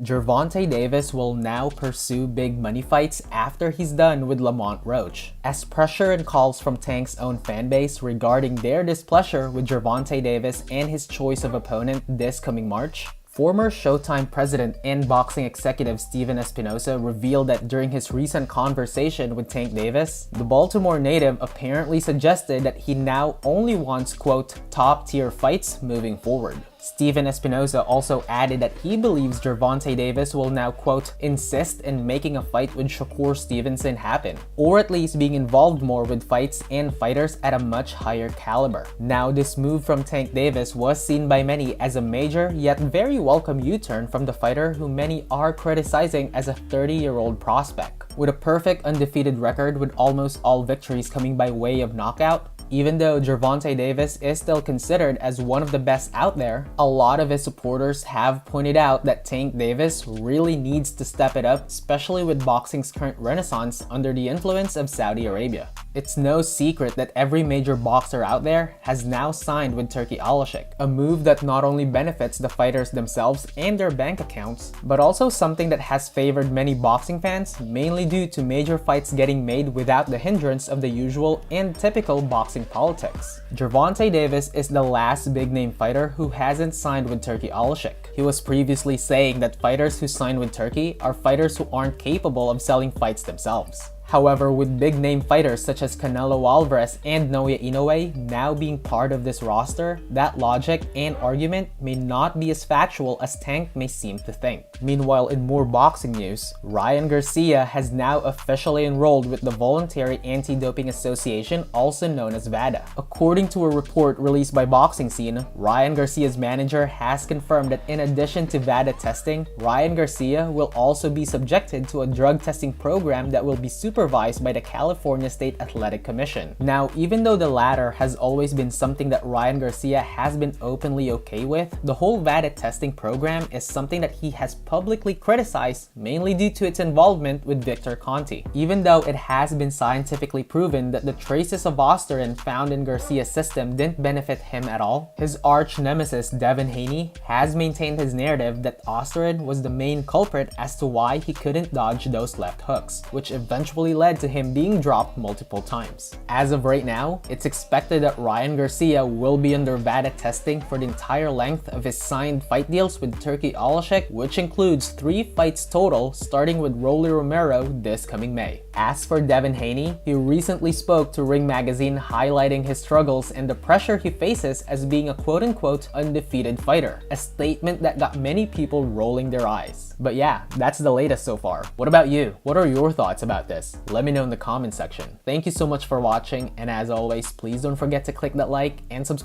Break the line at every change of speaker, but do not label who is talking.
Gervonta Davis will now pursue big money fights after he's done with Roach. As pressure and calls from Tank's own fanbase regarding their displeasure with Gervonta Davis and his choice of opponent this coming March, former Showtime president and boxing executive Steven Espinosa revealed that during his recent conversation with Tank Davis, the Baltimore native apparently suggested that he now only wants, quote, top-tier fights moving forward. Steven Espinosa also added that he believes Gervonta Davis will now, quote, insist in making a fight with Shakur Stevenson happen, or at least being involved more with fights and fighters at a much higher caliber. Now, this move from Tank Davis was seen by many as a major yet very welcome U-turn from the fighter who many are criticizing as a 30-year-old prospect. With a perfect undefeated record with almost all victories coming by way of knockout, even though Gervonta Davis is still considered as one of the best out there, a lot of his supporters have pointed out that Tank Davis really needs to step it up, especially with boxing's current renaissance under the influence of Saudi Arabia. It's no secret that every major boxer out there has now signed with Turki Alashik, a move that not only benefits the fighters themselves and their bank accounts, but also something that has favored many boxing fans, mainly due to major fights getting made without the hindrance of the usual and typical boxing politics. Gervonta Davis is the last big-name fighter who hasn't signed with Turki Alashik. He was previously saying that fighters who sign with Turki are fighters who aren't capable of selling fights themselves. However, with big-name fighters such as Canelo Alvarez and Naoya Inoue now being part of this roster, that logic and argument may not be as factual as Tank may seem to think. Meanwhile, in more boxing news, Ryan Garcia has now officially enrolled with the Voluntary Anti-Doping Association, also known as VADA. According to a report released by Boxing Scene, Ryan Garcia's manager has confirmed that in addition to VADA testing, Ryan Garcia will also be subjected to a drug testing program that will be supervised by the California State Athletic Commission. Now, even though the latter has always been something that Ryan Garcia has been openly okay with, the whole VADA testing program is something that he has publicly criticized, mainly due to its involvement with Victor Conti. Even though it has been scientifically proven that the traces of Osterin found in Garcia's system didn't benefit him at all, his arch nemesis Devin Haney has maintained his narrative that Osterin was the main culprit as to why he couldn't dodge those left hooks, which eventually led to him being dropped multiple times. As of right now, it's expected that Ryan Garcia will be under VADA testing for the entire length of his signed fight deals with Turki Alashik, which includes 3 fights total, starting with Rolly Romero this coming May. As for Devin Haney, he recently spoke to Ring Magazine highlighting his struggles and the pressure he faces as being a quote-unquote undefeated fighter, a statement that got many people rolling their eyes. But yeah, that's the latest so far. What about you? What are your thoughts about this? Let me know in the comment section. Thank you so much for watching, and as always, please don't forget to click that like and subscribe